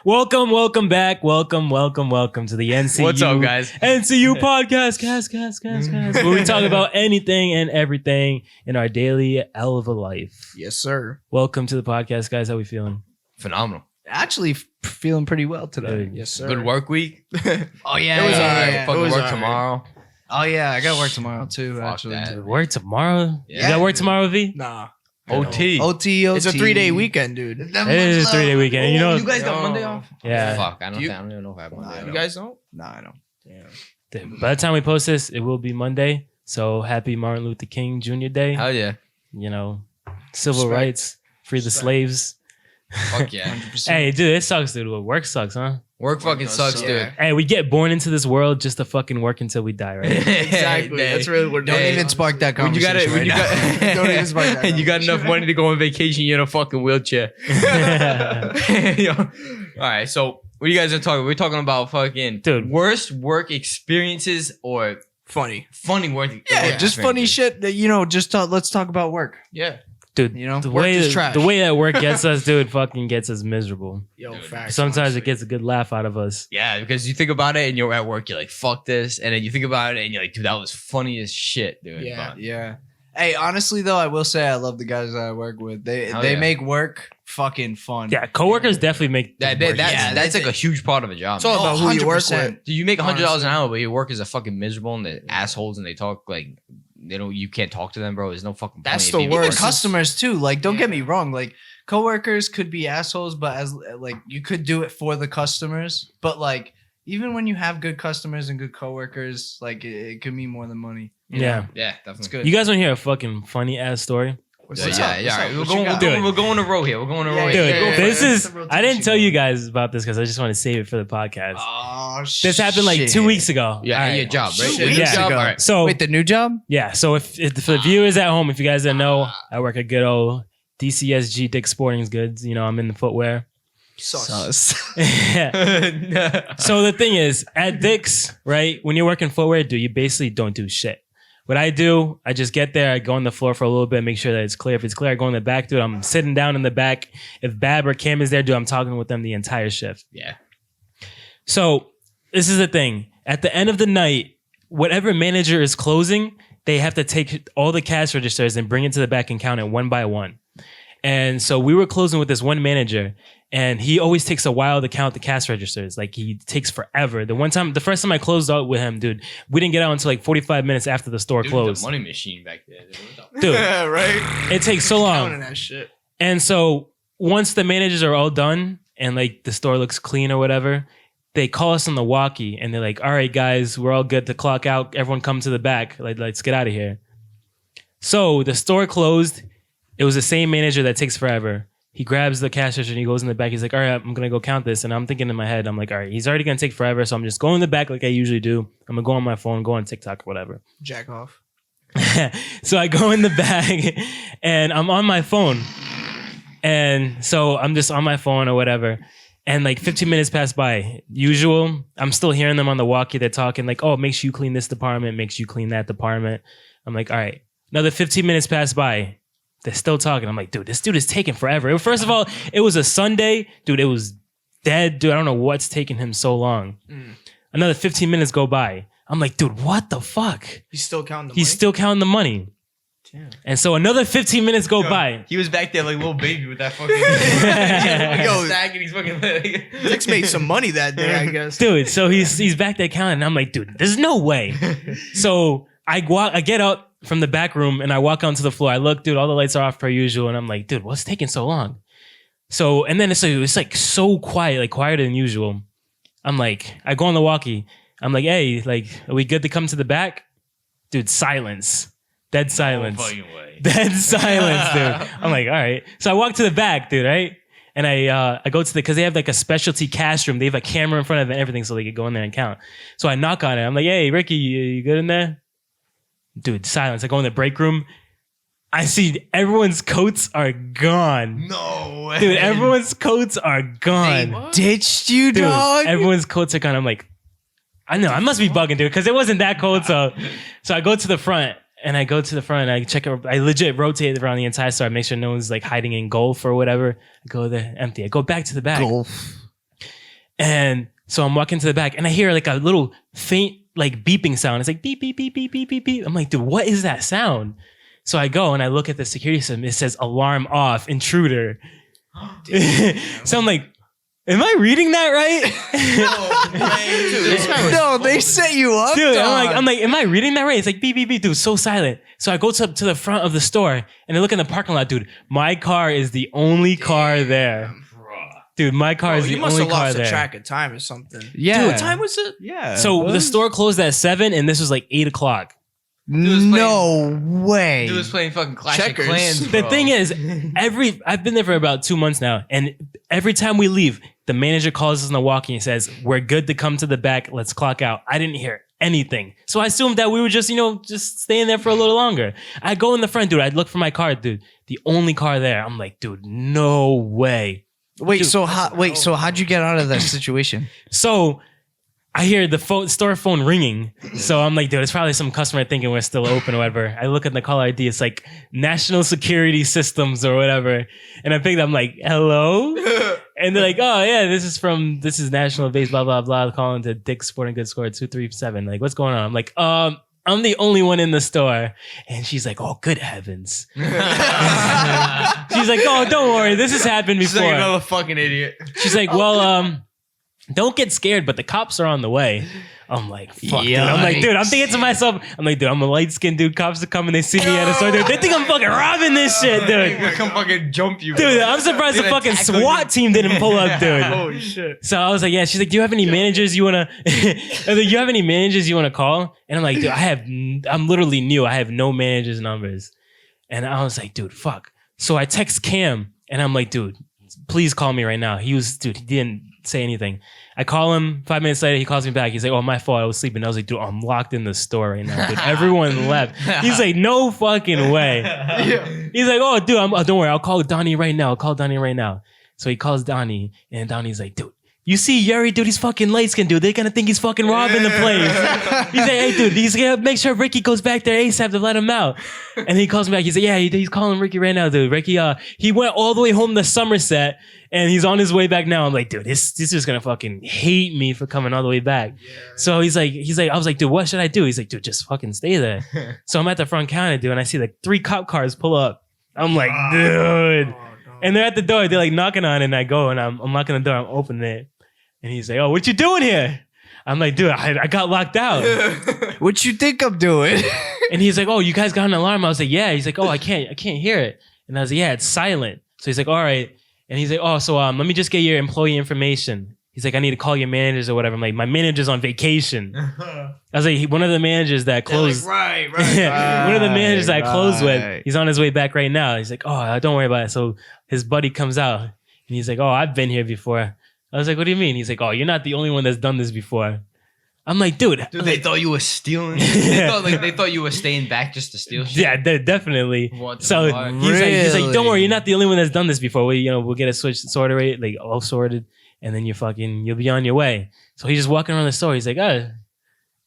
Welcome back. Welcome to the NCU. What's up, guys? NCU podcast, cast. Where we talk about anything and everything in our daily hell of a life. Yes, sir. Welcome to the podcast, guys. How we feeling? Phenomenal. Actually, feeling pretty well today. Good. Yes, sir. Good work week. Oh yeah, It was yeah, alright. yeah. Fucking It was work alright. tomorrow. Oh yeah, I got work tomorrow too. Fuck actually, that. Work tomorrow? Yeah, you got work dude. tomorrow, V? Nah. OT. OT. It's a 3-day weekend, dude. It is a 3-day weekend. You know, you guys got Yo. Monday off? yeah. Fuck, I don't You- even know if I have Monday off. You guys don't? Nah, I don't. Damn. By the time we post this, it will be Monday. So happy Martin Luther King Jr. Day. Hell yeah. You know, civil Respect. rights, free the Respect. slaves. Fuck yeah. 100%. Hey, dude, it sucks, dude. Well, work sucks, huh? Work fucking sucks, suck. dude. Hey, we get born into this world just to fucking work until we die, right? Exactly. Hey, That's really what. Don't Hey, even spark that When you conversation got it, right now. Don't even spark that. and you got enough money to go on vacation, you're in a fucking wheelchair. Yo. All right, so what are you guys are talking? We're talking about fucking Dude. worst work experiences or Funny. funny work. Yeah, work just funny experiences. shit that just let's talk about work. Yeah. Dude, You know, the work way is trash. the way that work gets us, dude, fucking gets us miserable. Yo, Dude, facts. Sometimes honestly. it gets a good laugh out of us. Yeah, because you think about it and you're at work, you're like, fuck this. And then you think about it and you're like, dude, that was funny as shit, dude. Yeah. But- Yeah. Hey, honestly though, I will say I love the guys that I work with. They Hell they yeah. make work fucking fun. Yeah, coworkers definitely make That, work that's Yeah, that's they- like a huge part of a job. It's all man. about who you work 100%. with. Do you make $100 an honestly. hour, but your workers are fucking miserable and they're assholes and they talk like you can't talk to them, bro. There's no fucking. That's point the if you- worst. Even customers too. Like, don't get Yeah. me wrong. Like, coworkers could be assholes, but as like you could do it for the customers. But like, even when you have good customers and good coworkers, like it could mean more than money. you Yeah. know? Yeah, It's definitely. good. You guys want to hear a fucking funny ass story? What's Yeah, up? yeah, What's yeah. up? All right, What you got? Dude. we're going a row here. We're going a row Yeah, here. Dude, yeah, yeah. this Yeah, is it's a I didn't rotation tell you going. guys about this because I just want to save it for the podcast. Oh This happened like 2 weeks ago. Yeah, All right. your job, right? Shit, Your new yeah. job. ago. All right. So Wait, the new job? yeah, so if for the viewers at home, if you guys didn't know, I work at good old DCSG Dick Sporting Goods. You know, I'm in the footwear. Sus. So the thing is, at Dick's, right, when you're working footwear, dude, you basically don't do shit. What I do, I just get there, I go on the floor for a little bit, make sure that it's clear. If it's clear, I go in the back, dude. I'm sitting down in the back. If Bab or Cam is there, dude, I'm talking with them the entire shift. Yeah. So this is the thing. At the end of the night, whatever manager is closing, they have to take all the cash registers and bring it to the back and count it one by one. And so we were closing with this one manager, and he always takes a while to count the cash registers. Like, he takes forever. The first time I closed out with him, dude, we didn't get out until like 45 minutes after the store Dude, closed. the money machine back there. Dude, Yeah, right? it takes so Counting long. that shit. And so once the managers are all done and like the store looks clean or whatever, they call us on the walkie and they're like, all right, guys, we're all good to clock out. Everyone come to the back. Like, let's get out of here. So the store closed. It was the same manager that takes forever. He grabs the cash register and he goes in the back. He's like, all right, I'm going to go count this. And I'm thinking in my head, I'm like, all right, he's already going to take forever. So I'm just going in the back like I usually do. I'm going to go on my phone, go on TikTok or whatever. Jack off. So I go in the bag and I'm on my phone. And so I'm just on my phone or whatever. And like 15 minutes pass by. Usual, I'm still hearing them on the walkie. They're talking like, oh, make sure you clean this department, make sure you clean that department. I'm like, all right. Another 15 minutes pass by. They're still talking. I'm like, dude, this dude is taking forever. First of all, it was a Sunday. Dude, it was dead. Dude, I don't know what's taking him so long. Another 15 minutes go by. I'm like, dude, what the fuck? He's still counting the He's money? still counting the money. Damn. And so another 15 minutes go by. He was back there like little baby with that fucking Yo. stack and he's fucking like, Dick's made some money that day, I guess. Dude, so he's back there counting. And I'm like, dude, there's no way. So I get up from the back room and I walk onto the floor. I look, dude, all the lights are off per usual. And I'm like, dude, what's taking so long? So, and then it's like so quiet, like quieter than usual. I'm like, I go on the walkie. I'm like, hey, like, are we good to come to the back? Dude, silence. Dead silence. No fucking way. Dead silence, dude. I'm like, all right. So I walk to the back, dude, right? And I go to because they have like a specialty cash room. They have a camera in front of it and everything so they could go in there and count. So I knock on it. I'm like, hey, Ricky, you good in there? Dude, silence. I go in the break room. I see everyone's coats are gone. No way. Dude, everyone's coats are gone. Ditched you, Dude, dog. everyone's coats are gone. I'm like, I know, I must be bugging, dude, because it wasn't that cold. So I go to the front. And I go to the front and I check it. I legit rotate around the entire store. I make sure no one's like hiding in golf or whatever. I go there empty. I go back to the back. Golf. And so I'm walking to the back and I hear like a little faint like beeping sound. It's like beep, beep, beep, beep, beep, beep, beep. I'm like, dude, what is that sound? So I go and I look at the security system. It says alarm off, intruder. So I'm like, am I reading that right? No, they set you up. Dude, dog. I'm like, am I reading that right? It's like beep, beep, beep, dude, so silent. So I go to the front of the store and I look in the parking lot, dude. My car is the only car there. Dude, my car is the You must only have car lost there. a track of time or something. Yeah. Dude, What time was it? Yeah. So the store closed at 7 and this was like 8 o'clock. No way. Dude was playing fucking Clash Checkers. of Clans. The bro. thing is, I've been there for about 2 months now, and every time we leave, the manager calls us on the walkie and says, "We're good to come to the back. Let's clock out." I didn't hear anything, so I assumed that we were just, just staying there for a little longer. I go in the front, dude. I look for my car, dude. The only car there. I'm like, dude, no way. Wait, Dude, so how'd you get out of that situation? So I hear the store phone ringing. So I'm like, dude, it's probably some customer thinking we're still open or whatever. I look at the caller ID. It's like National Security Systems or whatever. And I picked up, I'm like, hello? And they're like, oh, yeah, this is National Base, blah, blah, blah. Calling to Dick's Sporting Goods Store 237. Like, what's going on? I'm like, I'm the only one in the store. And she's like, oh, good heavens. She's like, oh, don't worry. This has happened She's before. like another fucking idiot. She's like, well, don't get scared, but the cops are on the way. I'm like, fuck, dude. I'm like, dude, I'm thinking to myself, I'm a light-skinned dude. Cops are coming. They see me at a store. Dude, they think I'm fucking robbing this shit, They're dude. gonna come fucking jump you. Dude, bro. I'm surprised the They're fucking gonna tackle SWAT you. team didn't pull up, dude. Holy shit. So I was like, yeah. She's like, do you have any managers you wanna? You have any managers you wanna call? And I'm like, dude, I'm literally new. I have no managers' numbers. And I was like, dude, fuck. So I text Cam, and I'm like, dude, please call me right now. He didn't say anything. I call him 5 minutes later. He calls me back. He's like, oh, my fault. I was sleeping. I was like, dude, I'm locked in the store right now, dude. Everyone left. He's like, no fucking way. He's like, oh, dude, don't worry. I'll call Donnie right now. So he calls Donnie, and Donnie's like, dude, you see Yuri, dude, he's fucking light-skinned, dude. They're gonna think he's fucking robbing the place. He's like, hey, dude, he's gonna make sure Ricky goes back there ASAP to let him out. And he calls me back. He's like, yeah, he's calling Ricky right now, dude. Ricky, he went all the way home to Somerset, and he's on his way back now. I'm like, dude, this is gonna fucking hate me for coming all the way back. Yeah. So he's like, I was like, dude, what should I do? He's like, dude, just fucking stay there. So I'm at the front counter, dude, and I see like 3 cop cars pull up. I'm like, dude. And they're at the door. They're like knocking on it, and I go, and I'm knocking on the door. I'm opening it. And he's like, oh, what you doing here? I'm like, dude, I got locked out. What you think I'm doing? And he's like, oh, you guys got an alarm? I was like, yeah. He's like, oh, I can't hear it. And I was like, yeah, it's silent. So he's like, all right. And he's like, oh, so let me just get your employee information. He's like, I need to call your managers or whatever. I'm like, my manager's on vacation. I was like, one of the managers that closed. Like, right. One of the managers that I closed right. with, he's on his way back right now. He's like, oh, don't worry about it. So his buddy comes out and he's like, oh, I've been here before. I was like, what do you mean? He's like, oh, you're not the only one that's done this before. I'm like, dude. They thought you were stealing. They thought you were staying back just to steal shit. Yeah, definitely. What the So fuck? he's like, don't worry, Really? you're not the only one that's done this before. We'll get a switch sorted rate, like all sorted, and then you'll be on your way. So he's just walking around the store. He's like, oh,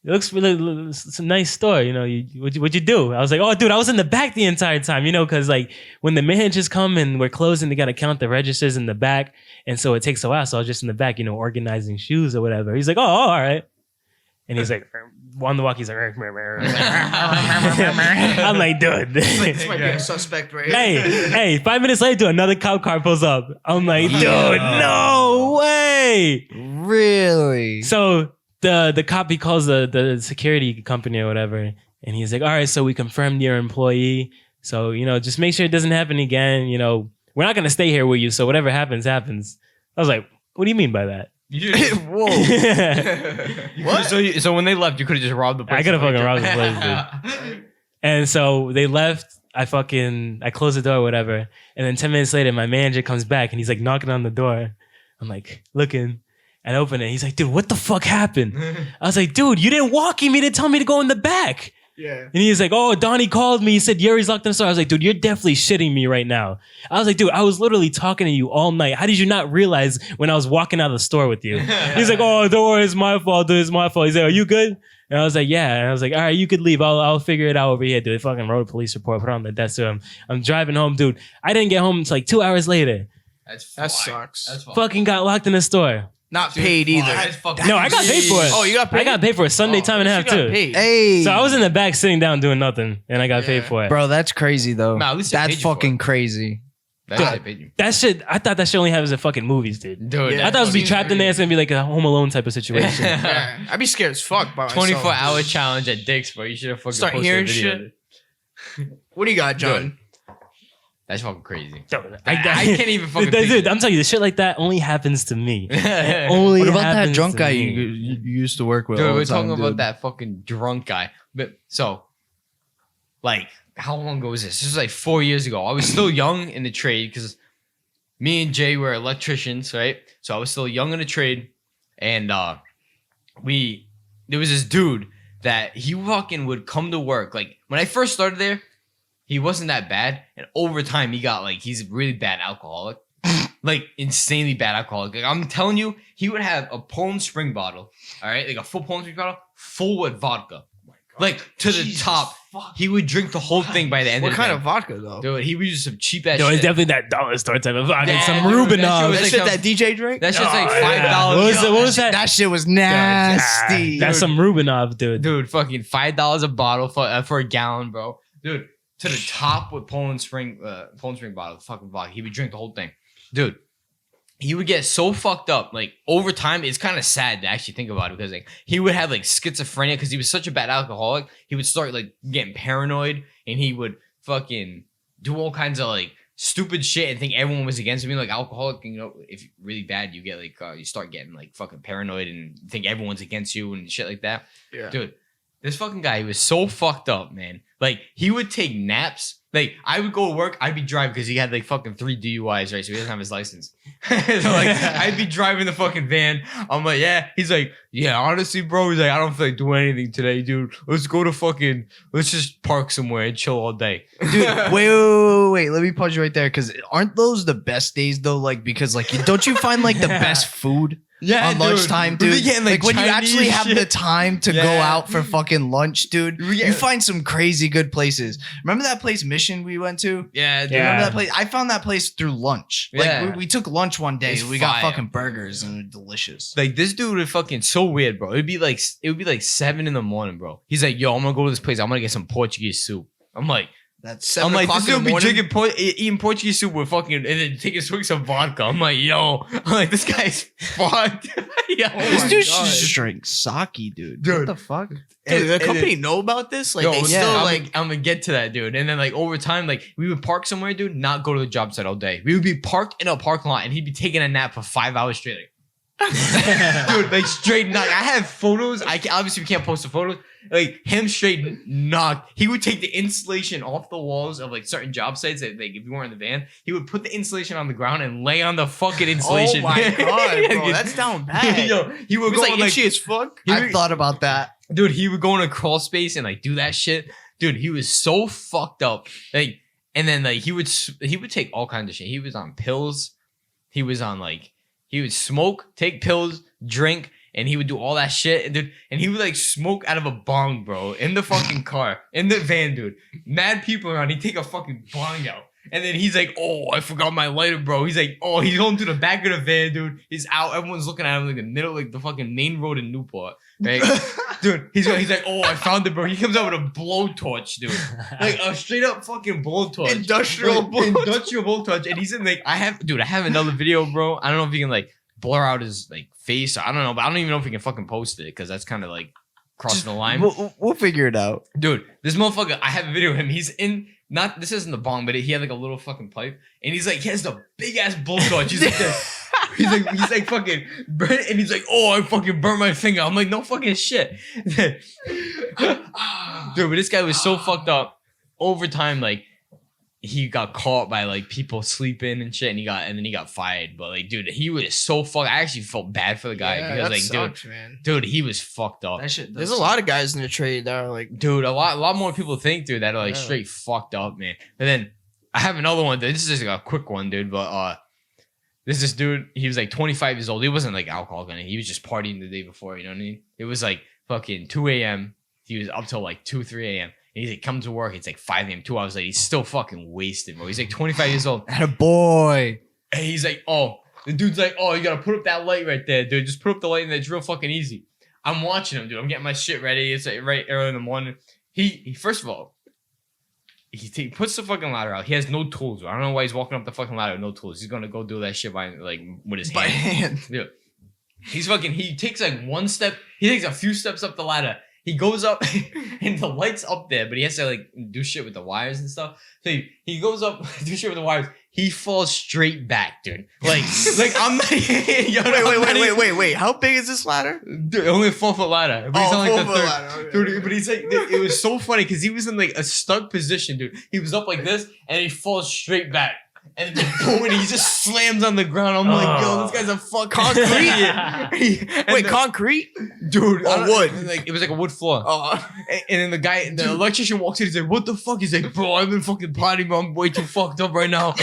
it looks really, it's a nice store. What'd you do? I was like, oh, dude, I was in the back the entire time, because like when the managers come and we're closing, they got to count the registers in the back. And so it takes a while. So I was just in the back, organizing shoes or whatever. He's like, oh, all right. And he's like, on the walk, he's like, I'm like, dude. This might be a suspect right here. Hey, 5 minutes later, dude, another cop car pulls up. I'm like, dude, no way. Really? So the cop, he calls the security company or whatever. And he's like, all right, so we confirmed your employee. So, just make sure it doesn't happen again. We're not going to stay here with you. So whatever happens, happens. I was like, what do you mean by that? Whoa. What? So when they left, you could have just robbed the place. I could have fucking robbed the place, dude. And so they left. I closed the door or whatever. And then 10 minutes later, my manager comes back and he's like knocking on the door. I'm like looking and I open it. He's like, dude, what the fuck happened? I was like, dude, you didn't walk me to tell me to go in the back. Yeah. And he's like, oh, Donnie called me. He said, Yuri's locked in the store. I was like, dude, you're definitely shitting me right now. I was like, dude, I was literally talking to you all night. How did you not realize when I was walking out of the store with you? He's like, oh, don't worry, it's my fault, dude. It's my fault. He's like, are you good? And I was like, yeah. And I was like, all right, you could leave. I'll figure it out over here, dude. They fucking wrote a police report, put it on the desk to him. I'm driving home, dude. I didn't get home until like 2 hours later. That sucks. That's fine. Fucking got locked in the store. Not paid either. That's fucking No, I got paid for it. Oh, you got paid? I got paid for it Sunday time and a half You got too. paid. Hey, So I was in the back sitting down doing nothing, and I got paid for it. bro, that's crazy though. Nah, at least they That's paid you for fucking it. crazy. That's how they paid you. That shit, I thought that shit only happens in fucking movies, dude. Dude, Yeah. I thought it was be Seems trapped in there. It's gonna be like a Home Alone type of situation. Yeah, I'd be scared as fuck by myself. 24-hour challenge at Dick's, bro. You should have fucking Start posted hearing a video. shit. of it. What do you got, John? That's fucking crazy. Dude, I can't even fucking Dude, picture I'm telling you, the shit like that only happens to me. it. Only What about that happens drunk to guy me. you used to work with? Dude, all the we're talking time, about dude? that fucking drunk guy. But so, like, how long ago was this? This was like 4 years ago. I was still young in the trade because me and Jay were electricians, right? So I was still young in the trade, and there was this dude that he fucking would come to work. Like when I first started there, he wasn't that bad, and over time he got like he's a really bad alcoholic, like insanely bad alcoholic. Like I'm telling you, he would have a Poland Spring bottle, all right, like a full Poland Spring bottle, full with vodka, like to the top. He would drink the whole thing by the end What of the kind day. of vodka though? Dude, he would use some cheap ass Yo, it's shit. definitely that dollar store type of vodka. Yeah, Some dude, that shit Rubinov. was That like shit some- that DJ drank? That shit's like Oh, $5. yeah. What was that? That shit was nasty. That's some Rubinov, dude. Dude, fucking $5 a bottle for a gallon, bro. Dude, to the top with Poland Spring bottle, fucking vodka. He would drink the whole thing, dude. He would get so fucked up. Like over time, it's kind of sad to actually think about it because like he would have like schizophrenia because he was such a bad alcoholic. He would start like getting paranoid and he would fucking do all kinds of like stupid shit and think everyone was against him. Like alcoholic, you know, if you're really bad, you get like you start getting like fucking paranoid and think everyone's against you and shit like that. Yeah. Dude, this fucking guy, he was so fucked up, man. Like, he would take naps. Like, I would go to work, I'd be driving because he had like fucking 3 DUIs, right? So he doesn't have his license. So like, I'd be driving the fucking van. I'm like, yeah. He's like, yeah, honestly, bro. He's like, I don't feel like doing anything today, dude. Let's just park somewhere and chill all day. Dude, wait. Let me pause you right there because aren't those the best days though? Like because like don't you find like the best food? Yeah, On lunchtime, dude. We're getting, Like when you Chinese actually have shit. the time to go Yeah. out for fucking lunch, dude. Yeah. You find some crazy good places. Remember that place Mission we went to? Yeah, dude. Yeah. Remember that place? I found that place through lunch. Yeah. Like we took lunch one day. It's We got fire. fucking burgers and they're delicious. Like this dude was fucking so weird, bro. It would be like 7 a.m, bro. He's like, yo, I'm gonna go to this place. I'm gonna get some Portuguese soup. I'm like, That's 7 I'm like, o'clock this in dude the be morning. drinking eating Portuguese soup with fucking and then taking swigs of vodka. I'm like, yo, I'm like, this guy's fucked. Yo, this my dude God. should just drink sake, dude. Dude. What the fuck? Dude, the and company know about this? Like Yo, they yeah, still I'm, like I'm gonna get to that, dude. And then like over time, like we would park somewhere, dude, not go to the job site all day. We would be parked in a parking lot, and he'd be taking a nap for 5 hours straight. Like, dude, like straight knock. I have photos. Obviously we can't post the photos. Like him straight knocked. He would take the insulation off the walls of like certain job sites that like if you weren't in the van, he would put the insulation on the ground and lay on the fucking insulation. Oh my god, bro, Yeah, that's down bad. Yo, he would It was go like on, itchy as fuck. he I would- thought about that. dude, he would go in a crawl space and like do that shit. Dude, he was so fucked up. Like, and then like he would take all kinds of shit. He was on pills. He was on like he would smoke, take pills, drink, and he would do all that shit. And dude, and he would like smoke out of a bong, bro, in the fucking car, in the van, dude. Mad people around. He'd take a fucking bong out. And then he's like, oh, I forgot my lighter, bro. He's like, oh, he's going to the back of the van, dude. He's out. Everyone's looking at him like the middle, like the fucking main road in Newport. Right? Dude, he's like, oh, I found it, bro. He comes out with a blowtorch, dude. Like a straight up fucking blowtorch. Industrial Like, blowtorch. Industrial blowtorch. And he's in like, I have another video, bro. I don't know if you can like blur out his like face. I don't know, but I don't even know if we can fucking post it because that's kind of like crossing the line. We'll figure it out. Dude, this motherfucker, I have a video of him. He's in, not, this isn't the bong, but he had like a little fucking pipe. And he's like, he has the big ass blowtorch. He's like this. He's like fucking burnt, and he's like, oh, I fucking burnt my finger. I'm like, no fucking shit. Dude, but this guy was so fucked up. Over time, like, he got caught by like people sleeping and shit, and then he got fired. But like, dude, he was so fucked. I actually felt bad for the guy Yeah, because that like, sucks, man. dude, he was fucked up. That shit. There's a lot of guys in the trade that are like, Dude, a lot more people think, dude, that are like Yeah. straight fucked up, man. And then I have another one. This is just like a quick one, dude. But this dude, he was like 25 years old. He wasn't like alcoholic, he was just partying the day before. You know what I mean? It was like fucking 2 a.m. He was up till like 2, 3 a.m. And he's like, come to work. It's like 5 a.m. 2 hours later. He's still fucking wasted, bro. He's like 25 years old. Had a boy. And he's like, oh, The dude's like, oh, you gotta put up that light right there, dude. Just put up the light and it's real fucking easy. I'm watching him, dude. I'm getting my shit ready. It's like right early in the morning. He first of all, he puts the fucking ladder out. He has no tools. I don't know why he's walking up the fucking ladder with no tools. He's gonna go do that shit by like with his By hand. Dude. He takes like one step. He takes a few steps up the ladder. He goes up and the light's up there, but he has to like do shit with the wires and stuff. So he goes up, do shit with the wires. He falls straight back, dude. Like I'm not. Wait. How big is this ladder? Dude, only a 4-foot ladder. But he's on like the 4-foot third. ladder. Okay. Dude, but he's like, it was so funny because he was in like a stuck position, dude. He was up like this and he falls straight back. And then boom, and he just slams on the ground. I'm like, yo, this guy's a fucking concrete. Wait, concrete? Dude, Or wood? It was like a wood floor. Oh, And then the electrician walks in. He's like, "What the fuck?" He's like, "Bro, I've been fucking potting, but I'm way too fucked up right now."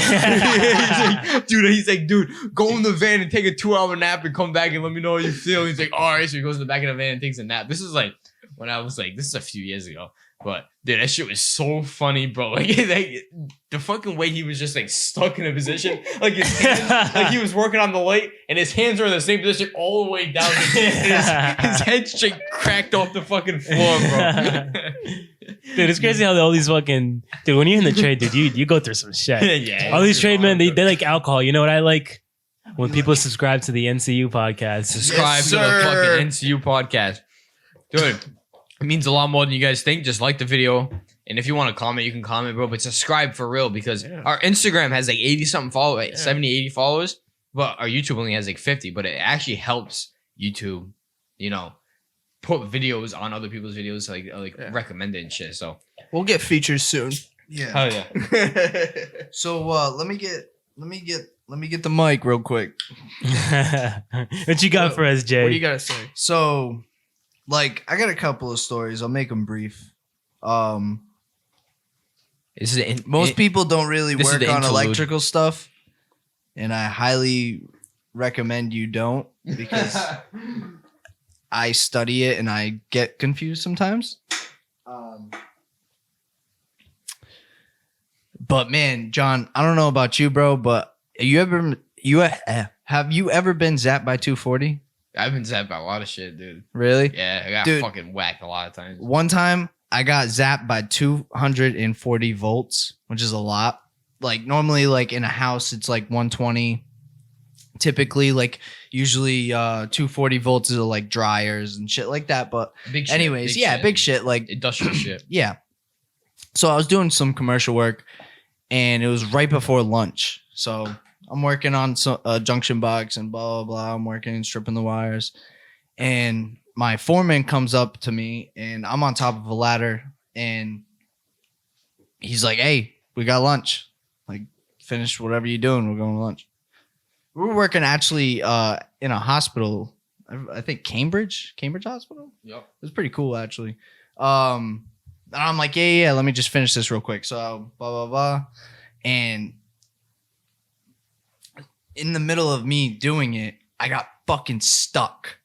He's like, dude, go in the van and take a 2-hour nap and come back and let me know how you feel. He's like, all right. So he goes in the back of the van and takes a nap. This is like when I was like, this is a few years ago. But dude, that shit was so funny, bro. Like the fucking way he was just like stuck in a position, like his hands, like he was working on the light, and his hands are in the same position all the way down. His head straight cracked off the fucking floor, bro. Dude, it's crazy how all these fucking dude. When you're in the trade, dude, you go through some shit. Yeah, All these trade men, they like alcohol. You know what I like? When people subscribe to the NCU podcast. subscribe to the sir. fucking NCU podcast, dude. It means a lot more than you guys think. Just like the video. And if you want to comment, you can comment, bro. But subscribe for real because our Instagram has like 80-something followers, like 70, 80 followers. But our YouTube only has like 50. But it actually helps YouTube, put videos on other people's videos, like recommend it and shit. So we'll get features soon. Yeah. hell yeah. So let me get the mic real quick. What you got for us, Jay? What do you gotta say? So, like, I got a couple of stories. I'll make them brief. Most people don't really this is work the on interlude. electrical stuff, and I highly recommend you don't because I study it and I get confused sometimes. But man, John, I don't know about you, bro, but have you ever been zapped by 240? I've been zapped by a lot of shit, dude. Really? Yeah, I got Dude. fucking whacked a lot of times. One time I got zapped by 240 volts, which is a lot. Like normally like in a house it's like 120. Typically like usually 240 volts is like dryers and shit like that. But Big shit, anyways, big big shit. Like industrial shit. yeah. So I was doing some commercial work and it was right before lunch. So I'm working on a junction box and blah, blah, blah. I'm working and stripping the wires. And my foreman comes up to me and I'm on top of a ladder and he's like, hey, we got lunch. Like, finish whatever you're doing. We're going to lunch. We were working actually in a hospital. I think Cambridge Hospital. Yep. It was pretty cool, actually. And I'm like, yeah, let me just finish this real quick. So, blah, blah, blah. And in the middle of me doing it, I got fucking stuck.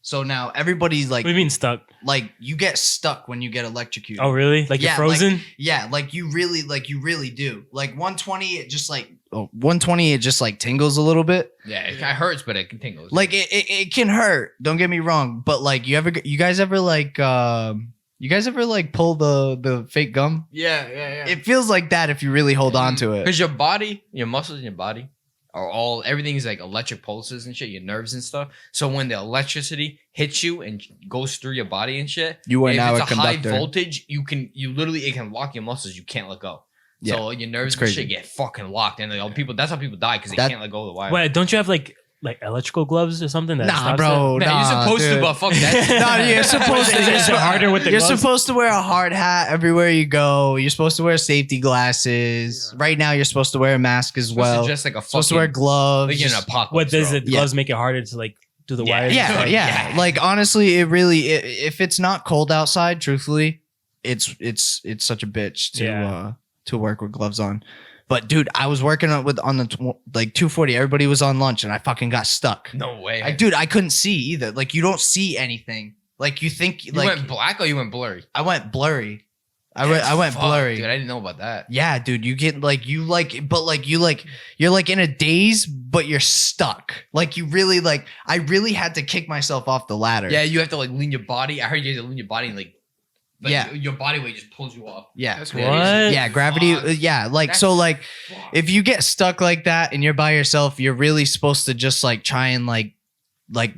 So now everybody's like, What do you mean stuck? like you get stuck when you get electrocuted. Oh, really? Like Yeah, you're frozen? Yeah, like you really do. Like 120, it just like 120, it just like tingles a little bit. Yeah, it kind of hurts, but it can tingle. Like it can hurt. Don't get me wrong, but like you guys ever like pull the fake gum? Yeah. It feels like that if you really hold on to it. Because your body, your muscles in your body are all, everything is like electric pulses and shit, your nerves and stuff. So when the electricity hits you and goes through your body and shit, You are if now it's a a high conductor. voltage, it can lock your muscles. You can't let go. Yeah, So your nerves it's and crazy. shit get fucking locked. And like, that's how people die because they That- can't let go of the wire. Wait, don't you have like electrical gloves or something? That Nah, stops bro. it? Nah, Nah, you're supposed dude. to, but fuck that. No, you're supposed to. Is it harder with the You're gloves? supposed to wear a hard hat everywhere you go. You're supposed to wear safety glasses. Right now, you're supposed to wear a mask as well. Just like a Supposed to wear fucking, gloves. like you're in an apocalypse. What does bro. the gloves make it harder to like do the Yeah. wires? Yeah, Dude, yeah. yeah. Like honestly, it really. If it's not cold outside, truthfully, it's such a bitch to work with gloves on. But dude, I was working on the 240. Everybody was on lunch, and I fucking got stuck. No way. I couldn't see either. Like you don't see anything. Like you think You like went black or you went blurry? I went blurry. I went Fuck, blurry. dude. I didn't know about that. Yeah, dude, you get you're like in a daze, but you're stuck. Like you really I really had to kick myself off the ladder. Yeah, you have to like lean your body. I heard you have to lean your body and like yeah, your body weight just pulls you off. yeah, That's What? crazy. yeah, gravity. Fuck. Yeah, like That's so like fuck. if you get stuck like that and you're by yourself, you're really supposed to just like try and like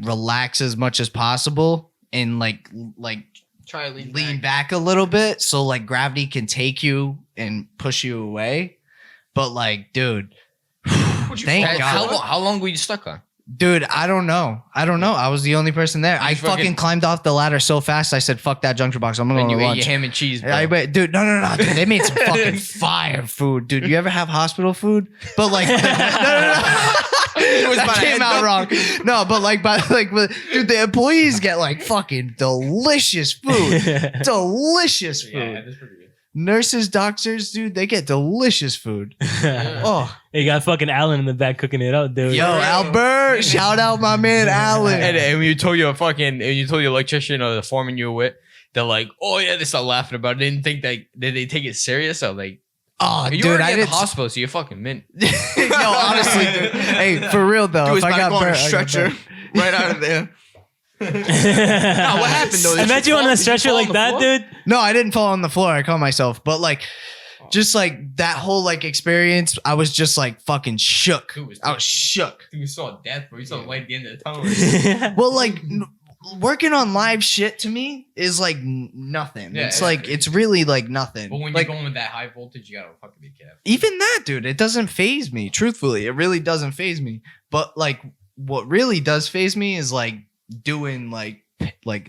relax as much as possible and like Try to lean back a little bit so like gravity can take you and push you away. But like, dude, thank God. How long were you stuck on? Dude, I don't know. I was the only person there. I just fucking- fucking climbed off the ladder so fast. I said, "Fuck that junction box. I'm gonna And go you to ate lunch." your ham and cheese, bro. I wait, dude. No, dude. They made some fucking fire food, dude. You ever have hospital food? But like, no. That came out wrong. No, but dude, the employees get like fucking delicious food. Delicious food. Yeah, that's pretty good. Nurses, doctors, dude, they get delicious food. Oh, You got fucking Alan in the back cooking it up, dude. yo, Albert, shout out my man Alan. And when you told your electrician or the foreman you were with, they're like, "Oh yeah," they start laughing about it. They didn't think that did they take it serious? So like, Oh, you dude, were I at the didn't. hospital, so you're fucking mint. Yo, honestly, dude. Hey, for real though, Dude was if I about to got go on a burnt, I got stretcher burnt. right out of there. What happened, though? I met you on a stretcher fall on like the that, floor? dude. No, I didn't fall on the floor. I caught myself, but like, just like that whole like experience, I was just like fucking shook. I was shook. You saw death, bro. You saw the light at the end of the tunnel. Well, like working on live shit to me is like nothing. Yeah, it's it's like crazy. it's really like nothing. But when Like you're going with that high voltage, you gotta fucking be careful. even that, dude, it doesn't phase me. Truthfully, it really doesn't phase me. But like, what really does phase me is like doing like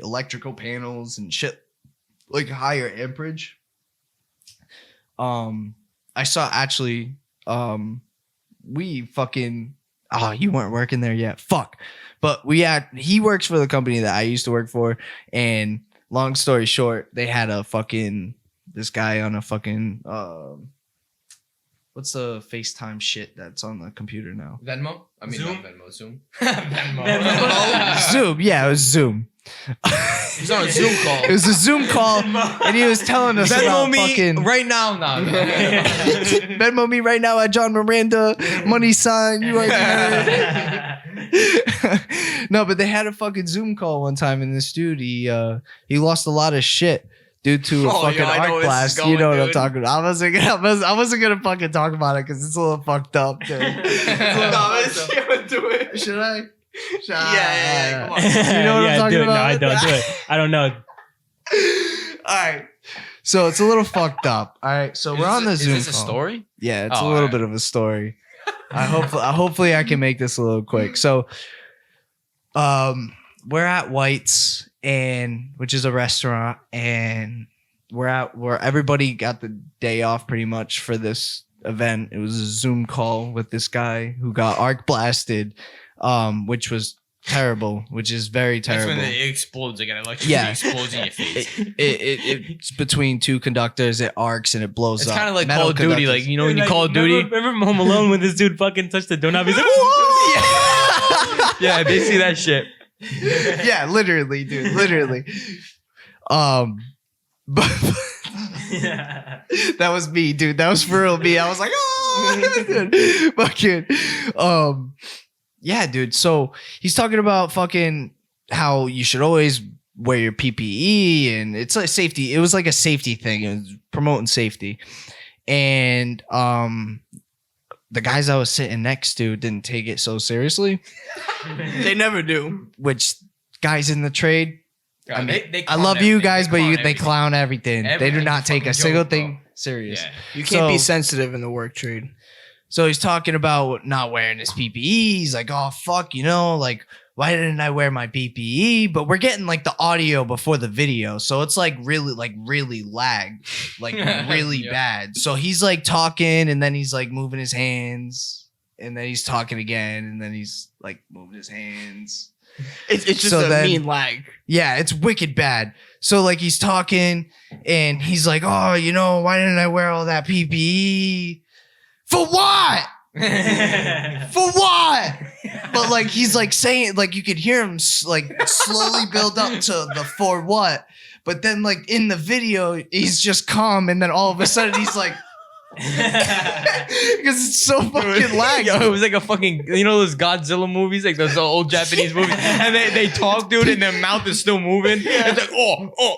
electrical panels and shit, like higher amperage. I saw actually, we fucking, you weren't working there yet. Fuck. But he works for the company that I used to work for. And long story short, they had this guy on a fucking, what's the FaceTime shit that's on the computer now? Venmo? I mean, Zoom? not Venmo. Zoom. Venmo. Zoom. Yeah, it was Zoom. He's on a Zoom call. It was a Zoom call, and he was telling us Venmo about me fucking right now. No. Venmo me right now at John Miranda. Money sign. You are. No, but they had a fucking Zoom call one time, and this dude he lost a lot of shit due to a fucking I know where arc this is blast. You going, know what I'm dude. talking about. I wasn't gonna fucking talk about it because it's a little fucked up, dude. No, let's do it. Should I? Yeah, come on. You know what I'm talking do it. about? No, I don't do it. I don't know. All right. So it's a little fucked up. All right. So we're on the Zoom Is this a call. story? Yeah, it's Oh, a little alright. bit of a story. Hopefully I can make this a little quick. So we're at White's, which is a restaurant, and we're at where everybody got the day off pretty much for this event. It was a Zoom call with this guy who got arc blasted, which was terrible, which is very That's terrible. when it explodes again. Electricity Yeah. explodes in your face. It's between two conductors. It arcs and it blows It's up. kind of like Metal Call of Duty. conductors. Like, you know, when you Like, Call of Duty. Remember Home Alone when this dude fucking touched the doorknob? He's like, whoa! Yeah, they see that shit. Yeah, literally, dude, literally. But that was me, dude. That was for real me. I was like, oh, dude. Fucking, yeah, dude. So he's talking about fucking how you should always wear your PPE, and it's like safety. It was like a safety thing. It was promoting safety, and the guys I was sitting next to didn't take it so seriously. They never do. Which guys in the trade, I mean, They I clown love you everything. guys, but clown they everything. clown everything. They do Everything's not a take a fucking single joke, thing bro. serious. Yeah. You can't be So- sensitive in the work trade. So he's talking about not wearing his PPE. He's like, oh, fuck, like, why didn't I wear my PPE? But we're getting like the audio before the video. So it's like really lagged, like really Yeah. bad. So he's like talking, and then he's like moving his hands, and then he's talking again, and then he's like moving his hands. It's just So a then- mean lag. Yeah, it's wicked bad. So like he's talking, and he's like, oh, why didn't I wear all that PPE? For what? For what? But like he's like saying, like you could hear him like slowly build up to the for what. But then like in the video, he's just calm, and then all of a sudden he's like, because it's so fucking lag. Yo, it was like a fucking, you know those Godzilla movies, like those old Japanese movies, and they talk, dude, and their mouth is still moving. It's like, oh.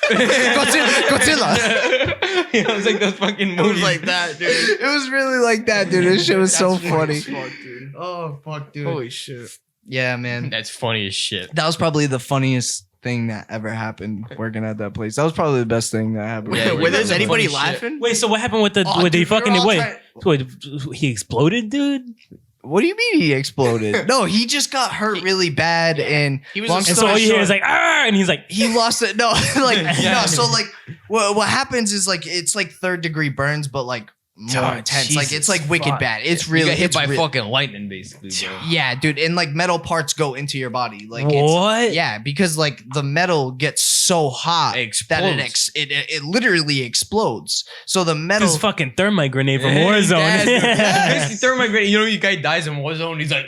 Godzilla. You know, it's like those fucking It movies. was like that, dude. It was really like that, dude. This shit was so That's funny. as fuck, dude. Oh fuck, dude. Holy shit. Yeah, man. That's funny as shit. That was probably the funniest thing that ever happened working at that place. That was probably the best thing that happened. Yeah, Were there's that's anybody funny shit. laughing? Wait, so what happened with the Oh, with the dude, we were fucking all wait? trying- Wait, he exploded, dude. What do you mean he exploded? No, he just got hurt really bad, and He was long a And so story all you hear short, is like, ah, and he's like, he lost it. No, like Yeah. no. So like, what happens is like it's like 3rd degree burns, but like more Oh, intense. Like it's Jesus like wicked fuck. bad. It's You really got hit it's by re- fucking lightning, basically, bro. Yeah, dude, and like metal parts go into your body. Like what? It's, yeah, because like the metal gets so hot It that explodes. it literally explodes. So the metal. This fucking thermite grenade from Yeah, Warzone. dude. Basically, thermite grenade. You know, you guy dies in Warzone. He's like,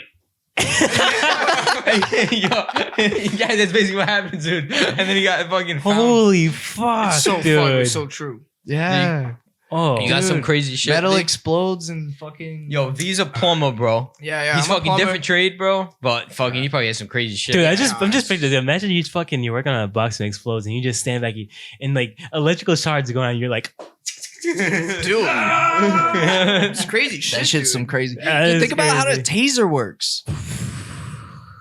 yeah, that's basically what happens, dude. And then he got fucking found. Holy fuck, It's so dude. funny. It's so true. yeah, oh, You got some Dude, crazy shit. metal They- explodes and fucking. Yo, V's a plumber, bro. Yeah. He's I'm a fucking plumber. different trade, bro. But fucking, he probably has some crazy shit. dude, I'm Yeah. just picturing. Imagine you you're working on a box and it explodes, and you just stand back and like electrical shards are going on. And you're like, Dude. It's crazy shit. That shit's dude. some crazy. That Dude, is think about how the crazy. taser works.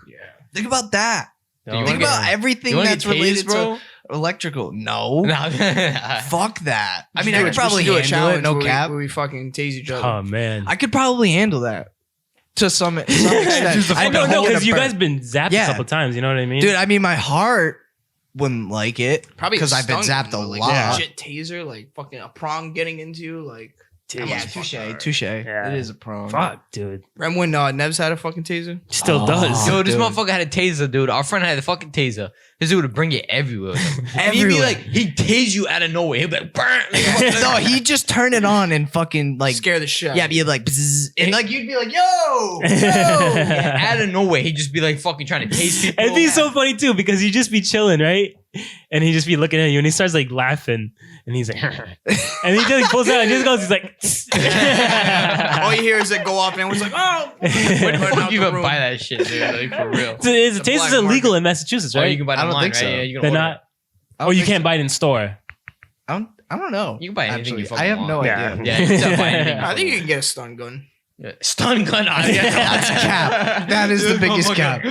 Yeah. Think about that. Do you Think wanna about everything You want to that's get related tased, bro? to electrical. No. Nah. Fuck that. I mean, We I should could do probably a handle it. challenge No where we- cap. where we fucking tase each other. oh man. I could probably handle that to some extent. Just a I fucking don't know hole in because a you burn. guys been zapped Yeah. a couple times. You know what I mean, Dude, I mean, my heart wouldn't like it Probably because I've been stung zapped them, a but, like, lot. Legit taser, like fucking a prong getting into you, like. Dude, Yeah, Fuck touche, that. touche. Yeah. It is a problem. Fuck, dude. Remember when Nev's had a fucking taser? Still Oh. does. Yo, this Dude. motherfucker had a taser, dude. Our friend had a fucking taser. This dude would bring it everywhere. And he'd be Everywhere. like, he'd tase you out of nowhere. He'd be like, burn. Like, No, he just turned it on and fucking like Scare the shit. yeah, be like bzzz, and like you'd be like yo, out of nowhere, he'd just be like fucking trying to tase people. It'd be so funny too because you just be chilling, right? And he just be looking at you and he starts like laughing and he's like, and he just like, pulls out and just goes, he's like, All you hear is it go off, and everyone's like, "Oh!" Where the Running fuck out you the even room. buy that shit, dude? Like, for real. So is The taste black is illegal market. in Massachusetts, Oh, right? you can buy it I don't online, think so. right? Yeah, you can They're order not. it. I Oh, don't you think can't so. buy it in store. I don't know. You can buy anything you fucking I have no want. Yeah. idea. Yeah, you can still buy anything. I think you can get a stun gun Yeah. Stun gun. That's a cap. That is the biggest cap.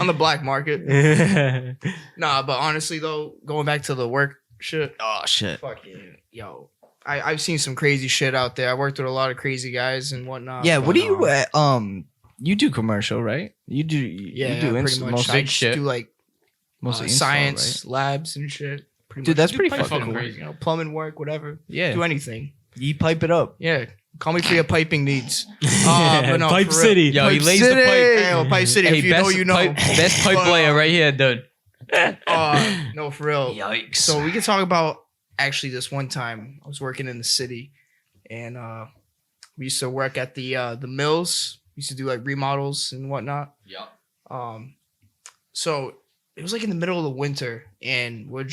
on the black market. yeah, Nah, but honestly though, going back to the work shit, Oh shit. fucking yo, I've seen some crazy shit out there. I worked with a lot of crazy guys and whatnot. Yeah, but, what do you you do commercial, right? You do Yeah, you do pretty inst- much. most I big just shit. do like mostly install, science labs and shit. Pretty Dude, much. that's Do pretty pipe fucking work, crazy. You know, plumbing work, whatever. right? Yeah. Do anything. You pipe it up. Yeah. Call me for your piping needs. But no, Pipe for real. City. Yo, he Pipe lays the City. pipe. Hey, yo, Pipe City. Hey, If you know, you know. Best pipe But, player right here, dude. No, for real. Yikes. So we can talk about actually this one time I was working in the city, and we used to work at the mills. We used to do like remodels and whatnot. Yeah. So it was like in the middle of the winter, and we're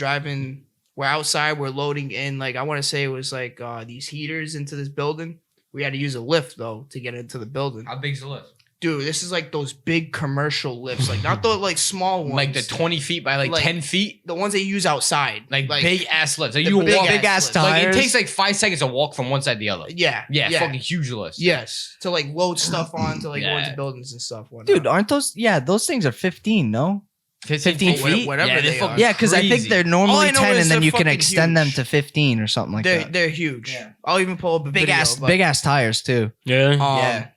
outside, we're loading in, like I want to say it was like these heaters into this building. We had to use a lift though to get into the building. How big's the lift? Dude, this is like those big commercial lifts, like not the like small ones, Like the 20 feet by like, Like, 10 feet? the ones they use outside, Like big ass lifts. Like the you big walk. ass big ass lifts. tires. Like it takes like 5 seconds to walk from one side to the other. Yeah, Yeah, fucking huge lifts. Yes, to like load stuff on to like go Yeah. into buildings and stuff. Whatnot. Dude, aren't those those things are 15, no? 15 feet? Whatever yeah, they they're fucking are. Yeah, because I think crazy. they're All normally I know 10 is and then they're you can fucking extend them huge. to 15 or something like that. They're huge. Yeah. I'll even pull up a Big video, ass but, big ass tires too. Yeah. Yeah.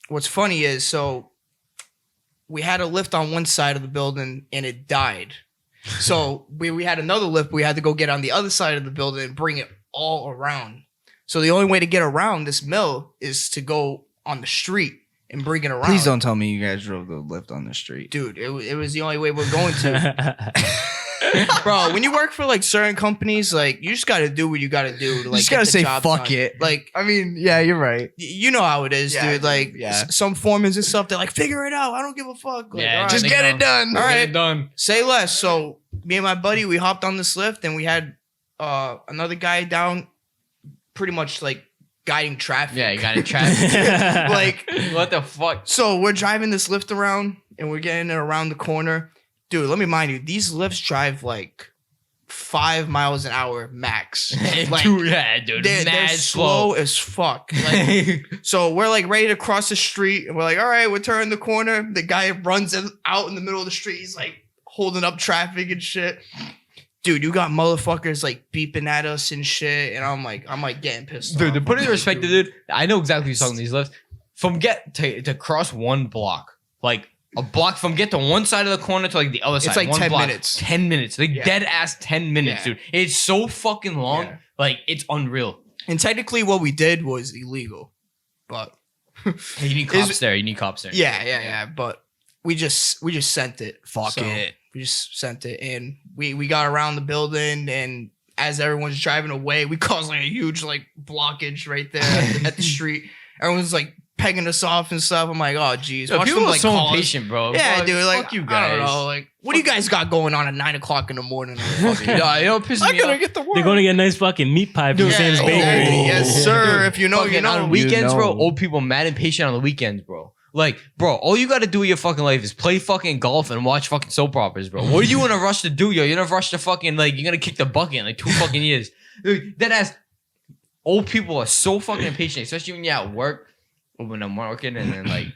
What's funny is so we had a lift on one side of the building and it died. So we had another lift we had to go get on the other side of the building and bring it all around. So the only way to get around this mill is to go on the street and bring it around. Please don't tell me you guys drove the lift on the street. Dude, it was the only way we're going to. Bro, when you work for like certain companies, like you just gotta do what you gotta do to like just get gotta the say job fuck done. it. Like I mean, yeah, you're right. you know how it is, Yeah, dude. Like yeah. some foremans and stuff, they're like, figure it out. I don't give a fuck. Like, Yeah, all right, Just get it done. All right. done. say less. So me and my buddy, we hopped on this lift and we had another guy down, pretty much like guiding traffic. Yeah, you got it traffic. Like, what the fuck? so we're driving this lift around and we're getting it around the corner. Dude, let me mind you, these lifts drive like 5 miles an hour max. Like, Dude, they're they're slow as fuck. Like, so we're like ready to cross the street and we're like, all right, we're turning the corner. The guy runs out in the middle of the street. He's like holding up traffic and shit. Dude, you got motherfuckers like beeping at us and shit. And I'm like getting pissed Dude, off. to put it in I'm like, perspective, dude, I know exactly who's talking these lifts. From get to cross one block, like a block from get to one side of the corner to like the other side. It's like one 10 block, minutes. 10 minutes. Like Yeah. dead ass 10 minutes, Yeah. dude. It's so fucking long. Yeah. Like, it's unreal. And technically what we did was illegal. But You need cops there. You need cops there. yeah. But we just sent it. Fuck So, it. We just sent it, and we got around the building, and as everyone's driving away, we caused like a huge like blockage right there at the street. Everyone's like pegging us off and stuff. I'm like, oh geez, Yo, watch people them are like so call us. impatient, bro. Yeah, Fuck- dude. Like, fuck you I guys. don't know. Like, what do you guys got going on at 9 o'clock in the morning? Fucking, you know, it pisses I me gotta off. get to work. They're going to get a nice fucking meat pie from Dude, Sam's yeah, Bakery. exactly. Yes, sir. If you know, Fucking you know. on weekends, bro, know. old people mad impatient on the weekends, bro. Like, bro, all you gotta do with your fucking life is play fucking golf and watch fucking soap operas, bro. What are you in a rush to do, yo? You're in a rush to fucking, like, you're gonna kick the bucket in like 2 fucking years. Dude, that ass, old people are so fucking impatient, especially when you're at work or when I'm working and then, like,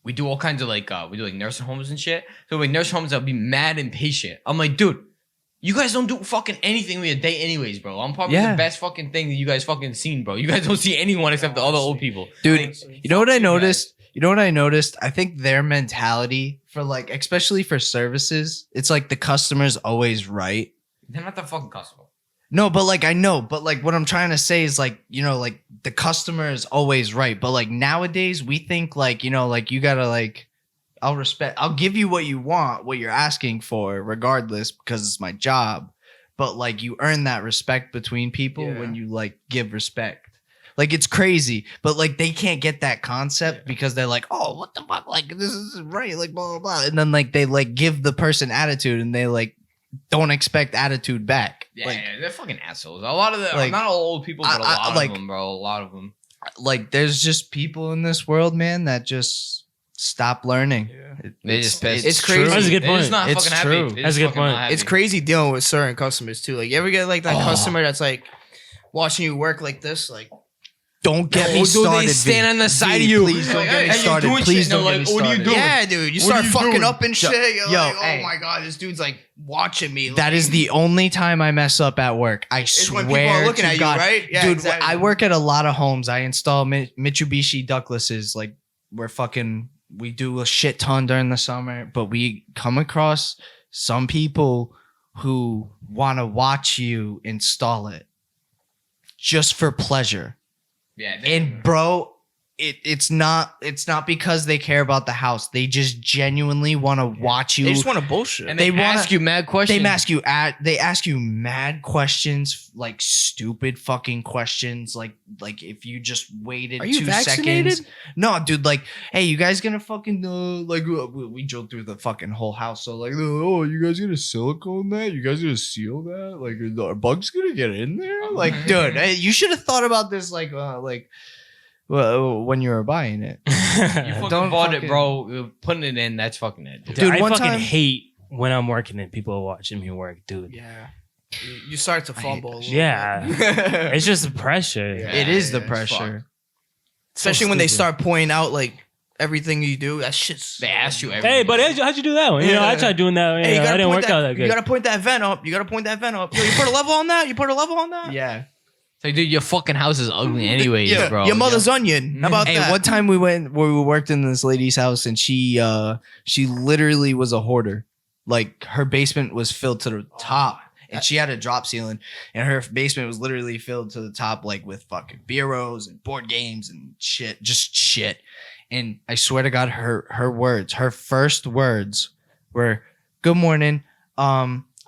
we do all kinds of, like, we do, like, nursing homes and shit. So, like, nursing homes, I'll be mad impatient. I'm like, dude, you guys don't do fucking anything with your day anyways, bro. I'm probably Yeah. the best fucking thing that you guys fucking seen, bro. You guys don't see anyone except the other old people. Dude, you know what I you guys. noticed? You know what I noticed? I think their mentality for like, especially for services, it's like the customer's always right. They're not the fucking customer. No, but like I know, but like what I'm trying to say is like, you know, like the customer is always right. But like nowadays we think like, you know, like you gotta like, I'll give you what you want, what you're asking for, regardless, because it's my job. But like you earn that respect between people Yeah. when you like give respect. Like it's crazy, but like they can't get that concept because they're like, oh, what the fuck? Like this is right, like blah blah blah. And then like they like give the person attitude and they like don't expect attitude back. Yeah, Like, yeah, they're fucking assholes. A lot of the, Like, not all old people, but a I- lot like- of them, bro. A lot of them. like there's just people in this world, man, that just stop learning. They just pissed. It's crazy. That's a good They're just point. not It's fucking true. happy. They're That's just a good fucking point. not happy. It's crazy dealing with certain customers too. Like, you ever get like that Oh. customer that's like watching you work like this, like, Don't get me Dude, started. they stand V. on the side V, of you. Please don't Like, get me hey, you started. doing Please shit? don't No, get me like, what are you started. doing? yeah, dude, you What start are you fucking doing? up and shit. You're yo, like, oh hey. my god, this dude's like watching me. That is the only time I mess up at work. I It's swear when people are looking to at you, God. right? Yeah, Dude, exactly. I work at a lot of homes. I install Mitsubishi Douglases. Like we do a shit ton during the summer, but we come across some people who want to watch you install it just for pleasure. Yeah. And bro, it's not because they care about the house. They just genuinely want to watch you. They just want to bullshit. and they they wanna- ask you mad questions. They ask you mad questions, like stupid fucking questions, like if you just waited Are you 2 vaccinated? seconds. No, dude, like, hey, you guys gonna fucking like we drove through the fucking whole house, so like, oh, you guys gonna silicone that? You guys gonna seal that? Like, are bugs gonna get in there? Like, dude, hey, you should have thought about this well, when you were buying it. You fucking Don't bought fucking- it, bro. You're putting it in. That's fucking it, dude. Dude, I one fucking time- hate when I'm working and people are watching me work, dude. yeah, you start to fumble. a little Yeah. bit. It's just the pressure. Yeah. It is the it's pressure. Especially when they stupid. start pointing out like everything you do. That shit's. They ask you everything. Hey, buddy, how'd you do that one? You know, I Yeah. tried doing that. Hey, You know, I didn't work out that You good. gotta point that vent up. You gotta point that vent up. Yo, you put a level on that. You put a level on that. Yeah. It's like, dude, your fucking house is ugly anyways, Yeah, bro. your mother's onion. How about Hey, that? one time we worked in this lady's house and she literally was a hoarder. Like her basement was filled to the top and she had a drop ceiling and her basement was literally filled to the top like with fucking bureaus and board games and shit, just shit. And I swear to God, her first words were, "Good morning.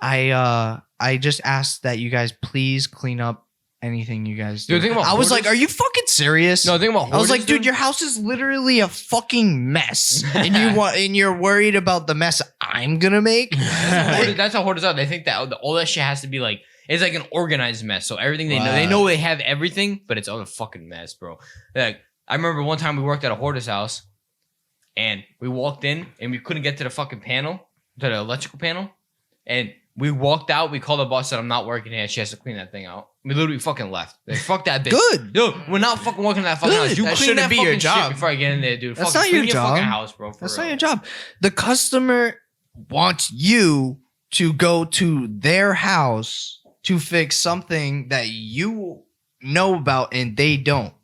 I just asked that you guys please clean up anything you guys do. Dude, think about I was hoarders. like, are you fucking serious? No, think about I was like, hoarders, dude, your house is literally a fucking mess, and you're worried about the mess I'm gonna make. That's how hoarders are. They think that all that shit has to be like, it's like an organized mess. So everything they know they have everything, but it's all a fucking mess, bro. Like, I remember one time we worked at a hoarder's house, and we walked in and we couldn't get to the fucking panel, to the electrical panel, and we walked out. We called the boss, said I'm not working here. She has to clean that thing out. We literally fucking left. Like, fuck that bitch. Good. Dude, we're not fucking working that fucking Good. house. You That clean shouldn't that be your fucking job. shit before I get in there, dude. That's Fucking not your clean job. fucking house, bro. That's real. not your job. The customer wants you to go to their house to fix something that you know about and they don't.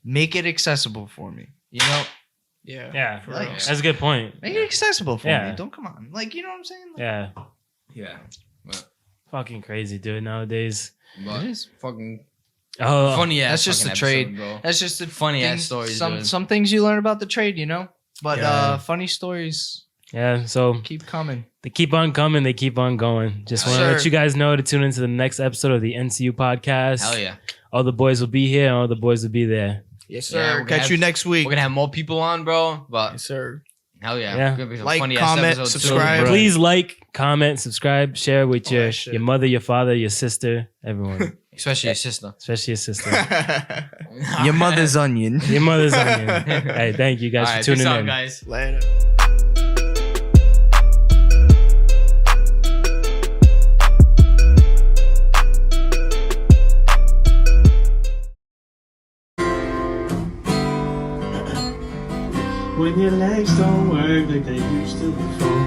Make it accessible for me. You know, Yeah. Yeah, For Like, real. that's a good point. make it accessible for Yeah. me. Don't come on. Like, you know what I'm saying? Like, Yeah, Yeah. fucking crazy, dude. Nowadays. But It is. fucking Oh, funny ass. That's just fucking the trade. episode, bro. That's just the Funny ass things- stories, Some dude. some things you learn about the trade, you know. But Yeah. funny stories yeah. So keep coming. they keep on coming. They keep on going. Just want to Sure. let you guys know to tune into the next episode of the NCU podcast. Hell yeah. All the boys will be here. And all the boys will be there. Yes, Yeah, sir. we're gonna Catch you have- next week. We're gonna have more people on, bro. But Yes, sir. hell yeah. Yeah. Gonna be some Like, funny comment, ass episodes, subscribe. too. Please like, comment, subscribe, share with All your that shit. your mother, your father, your sister, everyone, Especially your sister. especially your sister, Your mother's onion. your mother's onion. Hey, thank you guys All right, for tuning peace out, in. guys. Later. When your legs don't work like they used to before,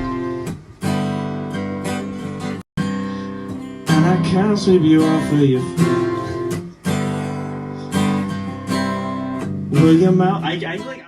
and I can't sweep you off of your feet. Will your mouth? I like.